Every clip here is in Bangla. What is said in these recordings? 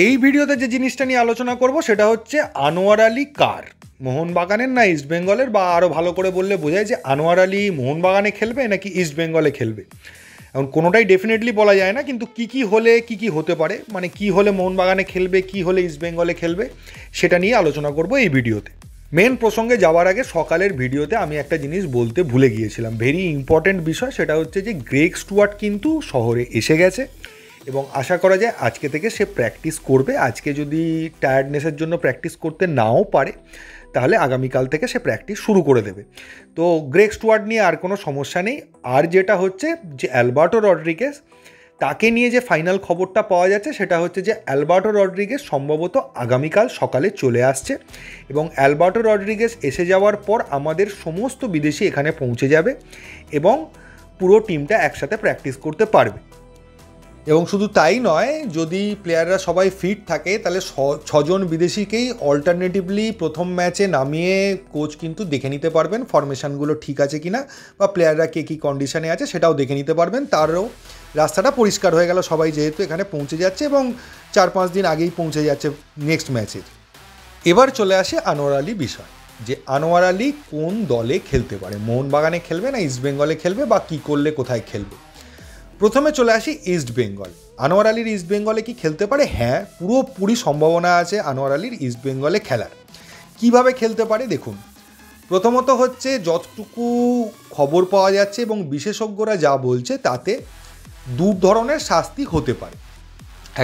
এই ভিডিওতে যে জিনিসটা নিয়ে আলোচনা করব সেটা হচ্ছে আনোয়ার আলী কার, মোহনবাগানের না ইস্ট বেঙ্গলের, বা আরও ভালো করে বললে বোঝায় যে আনোয়ার আলী মোহনবাগানে খেলবে নাকি ইস্ট বেঙ্গলে খেলবে। এখন কোনোটাই ডেফিনেটলি বলা যায় না, কিন্তু কি হলে কি হতে পারে, মানে কি হলে মোহনবাগানে খেলবে, কি হলে ইস্ট বেঙ্গলে খেলবে, সেটা নিয়ে আলোচনা করব এই ভিডিওতে। মেন প্রসঙ্গে যাওয়ার আগে সকালের ভিডিওতে আমি একটা জিনিস বলতে ভুলে গিয়েছিলাম, ভেরি ইম্পর্ট্যান্ট বিষয়। সেটা হচ্ছে যে গ্রেগ স্টুয়ার্ট কিন্তু শহরে এসে গেছে এবং আশা করা যায় আজকে থেকে সে প্র্যাকটিস করবে। আজকে যদি টায়ার্ডনেসের জন্য প্র্যাকটিস করতে নাও পারে তাহলে আগামীকাল থেকে সে প্র্যাকটিস শুরু করে দেবে। তো গ্রেগ স্টুয়ার্ট নিয়ে আর কোনো সমস্যা নেই। আর যেটা হচ্ছে যে অ্যালবার্টো রড্রিগেজ, তাকে নিয়ে যে ফাইনাল খবরটা পাওয়া যাচ্ছে সেটা হচ্ছে যে অ্যালবার্টো রড্রিগেজ সম্ভবত আগামীকাল সকালে চলে আসছে এবং অ্যালবার্টো রড্রিগেজ এসে যাওয়ার পর আমাদের সমস্ত বিদেশি এখানে পৌঁছে যাবে এবং পুরো টিমটা একসাথে প্র্যাকটিস করতে পারবে। এবং শুধু তাই নয়, যদি প্লেয়াররা সবাই ফিট থাকে তাহলে ছজন বিদেশিকেই অল্টারনেটিভলি প্রথম ম্যাচে নামিয়ে কোচ কিন্তু দেখে নিতে পারবেন ফরমেশনগুলো ঠিক আছে কিনা, বা প্লেয়াররা কে কী কন্ডিশনে আছে সেটাও দেখে নিতে পারবেন। তারও রাস্তাটা পরিষ্কার হয়ে গেল, সবাই যেহেতু এখানে পৌঁছে যাচ্ছে এবং 4-5 দিন আগেই পৌঁছে যাচ্ছে নেক্সট ম্যাচের। এবার চলে আসে আনোয়ার আলী বিষয়, যে আনোয়ার আলী কোন দলে খেলতে পারে, মোহনবাগানে খেলবে না ইস্ট বেঙ্গলে খেলবে, বা কী করলে কোথায় খেলবে। প্রথমে চলে আসি ইস্ট বেঙ্গল। আনোয়ার আলীর ইস্ট বেঙ্গলে কি খেলতে পারে? হ্যাঁ, পুরোপুরি সম্ভাবনা আছে আনোয়ার আলীর ইস্ট বেঙ্গলে খেলার। কিভাবে খেলতে পারে দেখুন। প্রথমত হচ্ছে যতটুকু খবর পাওয়া যাচ্ছে এবং বিশেষজ্ঞরা যা বলছে তাতে দু ধরনের শাস্তি হতে পারে।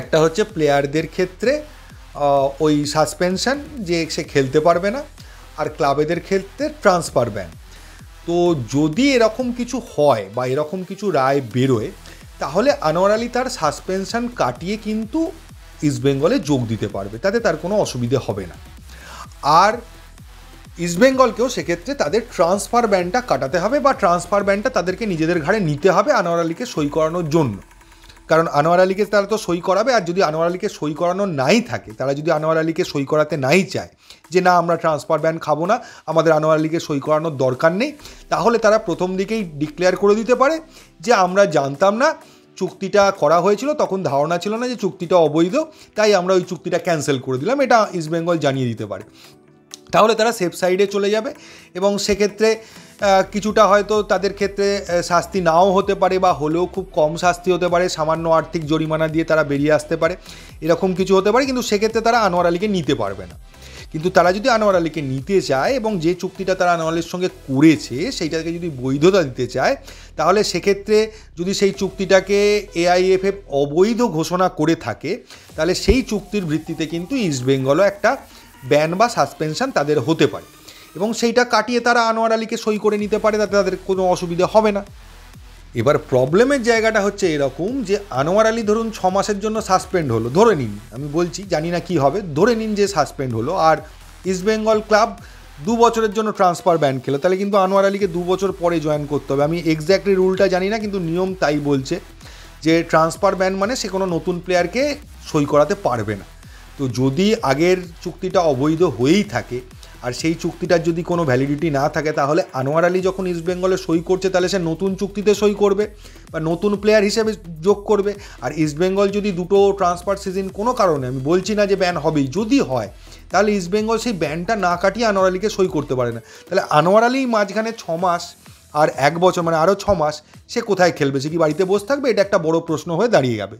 একটা হচ্ছে প্লেয়ারদের ক্ষেত্রে ওই সাসপেনশন, যে সে খেলতে পারবে না, আর ক্লাবেদের ক্ষেত্রে ট্রান্সফার ব্যান। তো যদি এরকম কিছু হয় বা এরকম কিছু রায় বেরোয় তাহলে আনোয়ার আলী তার সাসপেনশন কাটিয়ে কিন্তু ইস্টবেঙ্গলে যোগ দিতে পারবে, তাতে তার কোনো অসুবিধে হবে না। আর ইস্টবেঙ্গলকেও সেক্ষেত্রে তাদের ট্রান্সফার ব্যানটা কাটাতে হবে, বা ট্রান্সফার ব্যানটা তাদেরকে নিজেদের ঘাড়ে নিতে হবে আনোয়ার আলীকে সই করানোর জন্য। কারণ আনোয়ার আলীকে তারা তো সই করাবে, আর যদি আনোয়ার আলীকে সই করানো নাই থাকে, তারা যদি আনোয়ার আলীকে সই করাতে নাই চায় যে না আমরা ট্রান্সফার ব্যান খাবো না, আমাদের আনোয়ার আলীকে সই করানোর দরকার নেই, তাহলে তারা প্রথম দিকেই ডিক্লেয়ার করে দিতে পারে যে আমরা জানতাম না চুক্তিটা করা হয়েছিল, তখন ধারণা ছিল না যে চুক্তিটা অবৈধ, তাই আমরা ওই চুক্তিটা ক্যান্সেল করে দিলাম, এটা ইস্টবেঙ্গল জানিয়ে দিতে পারে। তাহলে তারা সেফ সাইডে চলে যাবে এবং সেক্ষেত্রে কিছুটা হয়তো তাদের ক্ষেত্রে শাস্তি নাও হতে পারে, বা হলেও খুব কম শাস্তি হতে পারে, সামান্য আর্থিক জরিমানা দিয়ে তারা বেরিয়ে আসতে পারে, এরকম কিছু হতে পারে। কিন্তু সেক্ষেত্রে তারা আনোয়ার আলীকে নিতে পারবে না। কিন্তু তারা যদি আনোয়ার আলীকে নিতে চায় এবং যে চুক্তিটা তারা আনোয়ার আলীর সঙ্গে করেছে সেইটাকে যদি বৈধতা দিতে চায়, তাহলে সেক্ষেত্রে যদি সেই চুক্তিটাকে এআইএফএফ অবৈধ ঘোষণা করে থাকে তাহলে সেই চুক্তির ভিত্তিতে কিন্তু ইস্টবেঙ্গলও একটা ব্যান বা সাসপেনশন তাদের হতে পারে এবং সেইটা কাটিয়ে তারা আনোয়ার আলীকে সই করে নিতে পারে, তাতে তাদের কোনো অসুবিধা হবে না। এবার প্রবলেমের জায়গাটা হচ্ছে এরকম যে আনোয়ার আলী ধরুন 6 মাসের জন্য সাসপেন্ড হলো, ধরে নিন, আমি বলছি জানি না কি হবে, ধরে নিন যে সাসপেন্ড হলো, আর ইস্টবেঙ্গল ক্লাব 2 বছরের জন্য ট্রান্সফার ব্যান খেলো, তাহলে কিন্তু আনোয়ার আলীকে 2 বছর পরে জয়েন করতে হবে। আমি এক্স্যাক্টলি রুলটা জানি না, কিন্তু নিয়ম তাই বলছে যে ট্রান্সফার ব্যান মানে সে কোনো নতুন প্লেয়ারকে সই করাতে পারবে না। তো যদি আগের চুক্তিটা অবৈধ হয়েই থাকে আর সেই চুক্তিটার যদি কোনো ভ্যালিডিটি না থাকে, তাহলে আনোয়ার আলী যখন ইস্টবেঙ্গলে সই করছে তাহলে সে নতুন চুক্তিতে সই করবে বা নতুন প্লেয়ার হিসেবে যোগ করবে। আর ইস্টবেঙ্গল যদি দুটো ট্রান্সফার সিজন কোনো কারণে, আমি বলছি না যে ব্যান হবেই, যদি হয় তাহলে ইস্টবেঙ্গল সেই ব্যানটা না কাটিয়ে আনোয়ার আলীকে সই করতে পারে না। তাহলে আনোয়ার আলী মাঝখানে 6 মাস আর 1 বছর মানে আরও 6 মাস সে কোথায় খেলবে? সে কি বাড়িতে বসে থাকবে? এটা একটা বড় প্রশ্ন হয়ে দাঁড়িয়ে যাবে।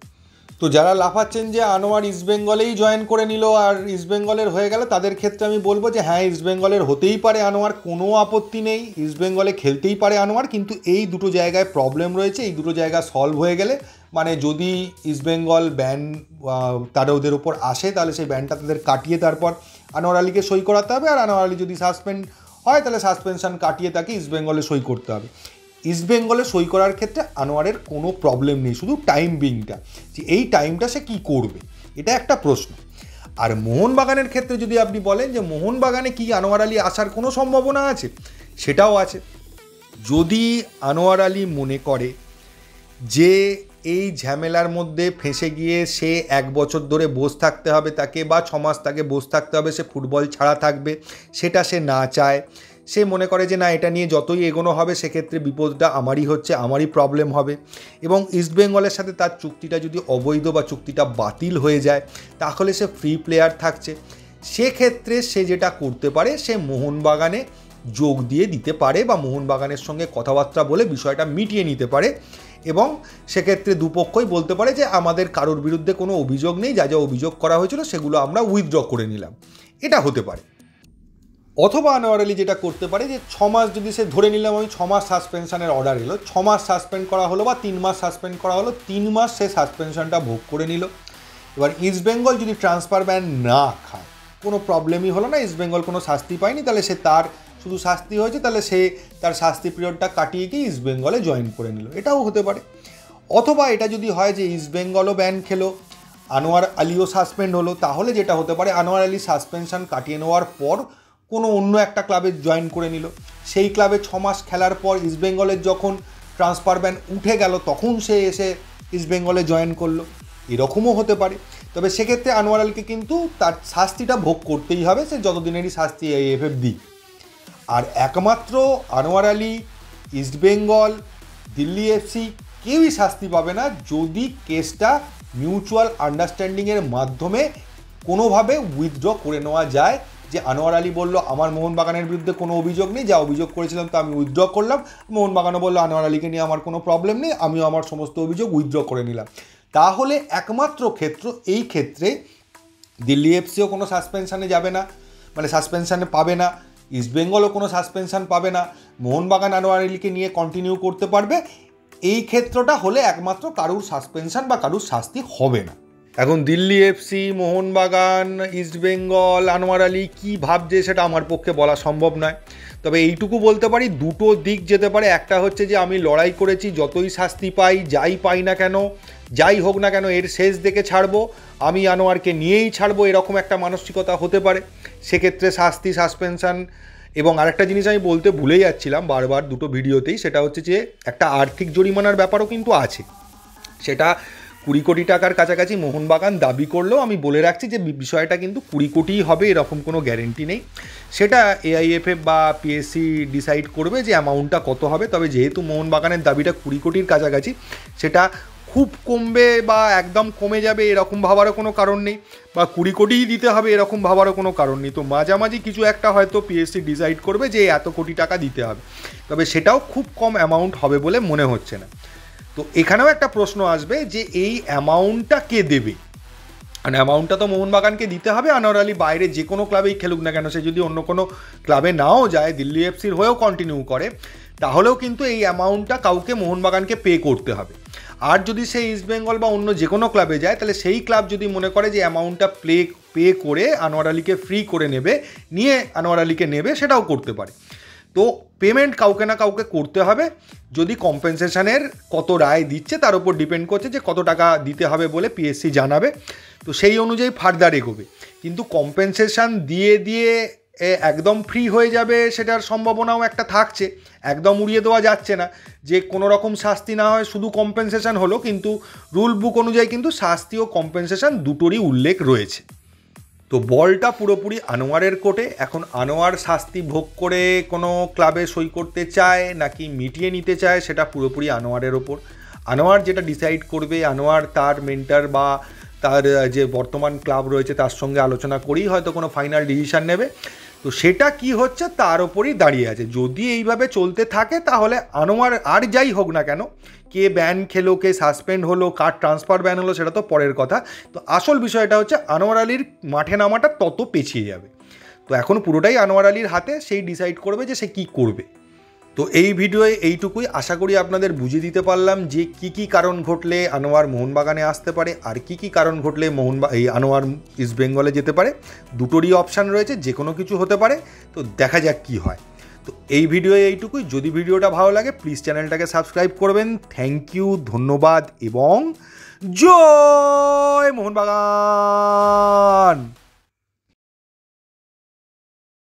তো যারা লাফাচ্ছেন যে আনোয়ার ইস্টবেঙ্গলেই জয়েন করে নিল আর ইস্টবেঙ্গলের হয়ে গেল, তাদের ক্ষেত্রে আমি বলবো যে হ্যাঁ, ইস্টবেঙ্গলের হতেই পারে আনোয়ার, কোনো আপত্তি নেই, ইস্টবেঙ্গলে খেলতেই পারে আনোয়ার, কিন্তু এই দুটো জায়গায় প্রবলেম রয়েছে। এই দুটো জায়গা সলভ হয়ে গেলে, মানে যদি ইস্টবেঙ্গল ব্যান তারা ওদের ওপর আসে তাহলে সেই ব্যানটা তাদের কাটিয়ে তারপর আনোয়ার আলীকে সই করাতে হবে, আর আনোয়ার আলী যদি সাসপেন্ড হয় তাহলে সাসপেনশন কাটিয়ে তাকে ইস্টবেঙ্গলে সই করতে হবে। ইস্টবেঙ্গলে সই করার ক্ষেত্রে আনোয়ারের কোনো প্রবলেম নেই, শুধু টাইম বিংটা, যে এই টাইমটা সে কী করবে, এটা একটা প্রশ্ন। আর মোহনবাগানের ক্ষেত্রে যদি আপনি বলেন যে মোহনবাগানে কি আনোয়ার আলী আসার কোনো সম্ভাবনা আছে, সেটাও আছে। যদি আনোয়ার আলী মনে করে যে এই ঝামেলার মধ্যে ফেঁসে গিয়ে সে 1 বছর ধরে বসে থাকতে হবে তাকে, বা 6 মাস তাকে বসে থাকতে হবে, সে ফুটবল ছাড়া থাকবে, সেটা সে না চায়, সে মনে করে যে না এটা নিয়ে যতই এগোনো হবে সেক্ষেত্রে বিপদটা আমারই হচ্ছে, আমারই প্রবলেম হবে, এবং ইস্টবেঙ্গলের সাথে তার চুক্তিটা যদি অবৈধ বা চুক্তিটা বাতিল হয়ে যায় তাহলে সে ফ্রি প্লেয়ার থাকছে। সেক্ষেত্রে সে যেটা করতে পারে, সে মোহনবাগানে যোগ দিয়ে দিতে পারে বা মোহনবাগানের সঙ্গে কথাবার্তা বলে বিষয়টা মিটিয়ে নিতে পারে, এবং সেক্ষেত্রে দুপক্ষই বলতে পারে যে আমাদের কারোর বিরুদ্ধে কোনো অভিযোগ নেই, যা যা অভিযোগ করা হয়েছিল সেগুলো আমরা উইথড্র করে নিলাম, এটা হতে পারে। অথবা আনোয়ার আলী যেটা করতে পারে যে 6 মাস যদি সে ধরে নিলাম, আমি 6 মাস সাসপেনশনের অর্ডার এলো, 6 মাস সাসপেন্ড করা হলো বা 3 মাস সাসপেন্ড করা হলো, 3 মাস সে সাসপেনশনটা ভোগ করে নিল। এবার ইস্টবেঙ্গল যদি ট্রান্সফার ব্যান না খায়, কোনো প্রবলেমই হলো না, ইস্টবেঙ্গল কোনো শাস্তি পায়নি, তাহলে সে তার শুধু শাস্তি হয়েছে, তাহলে সে তার শাস্তি পিরিয়ডটা কাটিয়ে গিয়ে ইস্টবেঙ্গলে জয়েন করে নিল, এটাও হতে পারে। অথবা এটা যদি হয় যে ইস্টবেঙ্গলও ব্যান খেলো, আনোয়ার আলীও সাসপেন্ড হলো, তাহলে যেটা হতে পারে আনোয়ার আলী সাসপেনশন কাটিয়ে নেওয়ার পর কোনো অন্য একটা ক্লাবে জয়েন করে নিল, সেই ক্লাবে 6 মাস খেলার পর ইস্টবেঙ্গলের যখন ট্রান্সফার ব্যান উঠে গেল তখন সে এসে ইস্টবেঙ্গলে জয়েন করলো, এরকমও হতে পারে। তবে সেক্ষেত্রে আনোয়ার আলীকে কিন্তু তার শাস্তিটা ভোগ করতেই হবে, সে যতদিনেরই শাস্তি AIFF দিই। আর একমাত্র আনোয়ার আলী, ইস্টবেঙ্গল, দিল্লি FC কেউই শাস্তি পাবে না যদি কেসটা মিউচুয়াল আন্ডারস্ট্যান্ডিংয়ের মাধ্যমে কোনোভাবে উইথড্র করে নেওয়া যায়, যে আনোয়ার আলী বলল আমার মোহনবাগানের বিরুদ্ধে কোনো অভিযোগ নেই, যা অভিযোগ করেছিলাম তা আমি উইথড্র করলাম, মোহনবাগানও বললো আনোয়ার আলীকে নিয়ে আমার কোনো প্রবলেম নেই, আমিও আমার সমস্ত অভিযোগ উইথড্র করে নিলাম, তাহলে একমাত্র ক্ষেত্র এই ক্ষেত্রে দিল্লি FCও কোনো সাসপেনশানে যাবে না, মানে সাসপেনশানে পাবে না, ইস্টবেঙ্গলও কোনো সাসপেনশান পাবে না, মোহনবাগান আনোয়ার আলীকে নিয়ে কন্টিনিউ করতে পারবে। এই ক্ষেত্রটা হলে একমাত্র কারুর সাসপেনশন বা কারুর শাস্তি হবে না। এখন দিল্লি FC, মোহনবাগান, ইস্টবেঙ্গল, আনোয়ার আলী কী ভাবছে সেটা আমার পক্ষে বলা সম্ভব নয়, তবে এইটুকু বলতে পারি দুটো দিক যেতে পারে। একটা হচ্ছে যে আমি লড়াই করেছি, যতই শাস্তি পাই, যাই পাই না কেন, যাই হোক না কেন, এর শেষ দেখে ছাড়বো, আমি আনোয়ারকে নিয়েই ছাড়বো, এরকম একটা মানসিকতা হতে পারে। সেক্ষেত্রে শাস্তি, সাসপেনশন, এবং আরেকটা জিনিস আমি বলতে ভুলে যাচ্ছিলাম বারবার দুটো ভিডিওতেই, সেটা হচ্ছে যে একটা আর্থিক জরিমানার ব্যাপারও কিন্তু আছে, সেটা 20 কোটি টাকার কাছাকাছি মোহনবাগান দাবি করলেও আমি বলে রাখছি যে বিষয়টা কিন্তু 20 কোটিই হবে এরকম কোনো গ্যারেন্টি নেই, সেটা AIFF বা PSC ডিসাইড করবে যে অ্যামাউন্টটা কত হবে। তবে যেহেতু মোহনবাগানের দাবিটা 20 কোটির কাছাকাছি, সেটা খুব কমবে বা একদম কমে যাবে এরকম ভাবারও কোনো কারণ নেই, বা 20 কোটিই দিতে হবে এরকম ভাবারও কোনো কারণ নেই, তো মাঝামাঝি কিছু একটা হয়তো PSC ডিসাইড করবে যে এত কোটি টাকা দিতে হবে, তবে সেটাও খুব কম অ্যামাউন্ট হবে বলে মনে হচ্ছে না। তো এখানেও একটা প্রশ্ন আসবে যে এই অ্যামাউন্টটা কে দেবে, মানে অ্যামাউন্টটা তো মোহনবাগানকে দিতে হবে, আনোয়ার আলী বাইরে যে কোনো ক্লাবেই খেলুক না কেন, সে যদি অন্য কোনো ক্লাবে নাও যায়, দিল্লি FCর হয়েও কন্টিনিউ করে, তাহলেও কিন্তু এই অ্যামাউন্টটা কাউকে মোহনবাগানকে পে করতে হবে। আর যদি সে ইস্টবেঙ্গল বা অন্য যে কোনো ক্লাবে যায়, তাহলে সেই ক্লাব যদি মনে করে যে অ্যামাউন্টটা পে করে আনোয়ার আলীকে ফ্রি করে নিয়ে আনোয়ার আলীকে নেবে, সেটাও করতে পারে। তো পেমেন্ট কাউকে না কাউকে করতে হবে, যদি কম্পেনসেশনের কত রায় দিচ্ছে তার উপর ডিপেন্ড করছে যে কত টাকা দিতে হবে বলে PSC জানাবে, তো সেই অনুযায়ী ফার্দার এগোবে। কিন্তু কম্পেনসেশন দিয়ে একদম ফ্রি হয়ে যাবে সেটার সম্ভাবনাও একটা থাকছে, একদম উড়িয়ে দেওয়া যাচ্ছে না যে কোনো রকম শাস্তি না হয়, শুধু কম্পেনসেশন হলো, কিন্তু রুল বুক অনুযায়ী কিন্তু শাস্তি ও কম্পেনসেশন দুটোরই উল্লেখ রয়েছে। তো বলটা পুরোপুরি আনোয়ারের কোর্টে। এখন আনোয়ার শাস্তি ভোগ করে কোনো ক্লাবে সই করতে চায় নাকি মিটিয়ে নিতে চায়, সেটা পুরোপুরি আনোয়ারের ওপর। আনোয়ার যেটা ডিসাইড করবে, আনোয়ার তার মেন্টার বা তার যে বর্তমান ক্লাব রয়েছে তার সঙ্গে আলোচনা করেই হয়তো কোনো ফাইনাল ডিসিশান নেবে। তো সেটা কি হচ্ছে তার ওপরই দাঁড়িয়ে আছে। যদি এইভাবে চলতে থাকে তাহলে আনোয়ার আর যাই হোক না কেন, কে ব্যান খেলো, কে সাসপেন্ড হলো, কার ট্রান্সফার ব্যান হলো, সেটা তো পরের কথা। তো আসল বিষয়টা হচ্ছে আনোয়ার আলীর মাঠে নামাটা তত পেছিয়ে যাবে। তো এখন পুরোটাই আনোয়ার আলীর হাতে, সেই ডিসাইড করবে যে সে কী করবে। তো এই ভিডিওয়ে এইটুকুই, আশা করি আপনাদের বুঝিয়ে দিতে পারলাম যে কী কারণ ঘটলে আনোয়ার মোহনবাগানে আসতে পারে আর কী কারণ ঘটলে আনোয়ার ইস্টবেঙ্গলে যেতে পারে। দুটোরই অপশান রয়েছে, যে কোনো কিছু হতে পারে। তো দেখা যাক কী হয়। তো এই ভিডিওয়ে এইটুকুই। যদি ভিডিওটা ভালো লাগে প্লিজ চ্যানেলটাকে সাবস্ক্রাইব করবেন। থ্যাংক ইউ, ধন্যবাদ এবং জয় মোহনবাগান।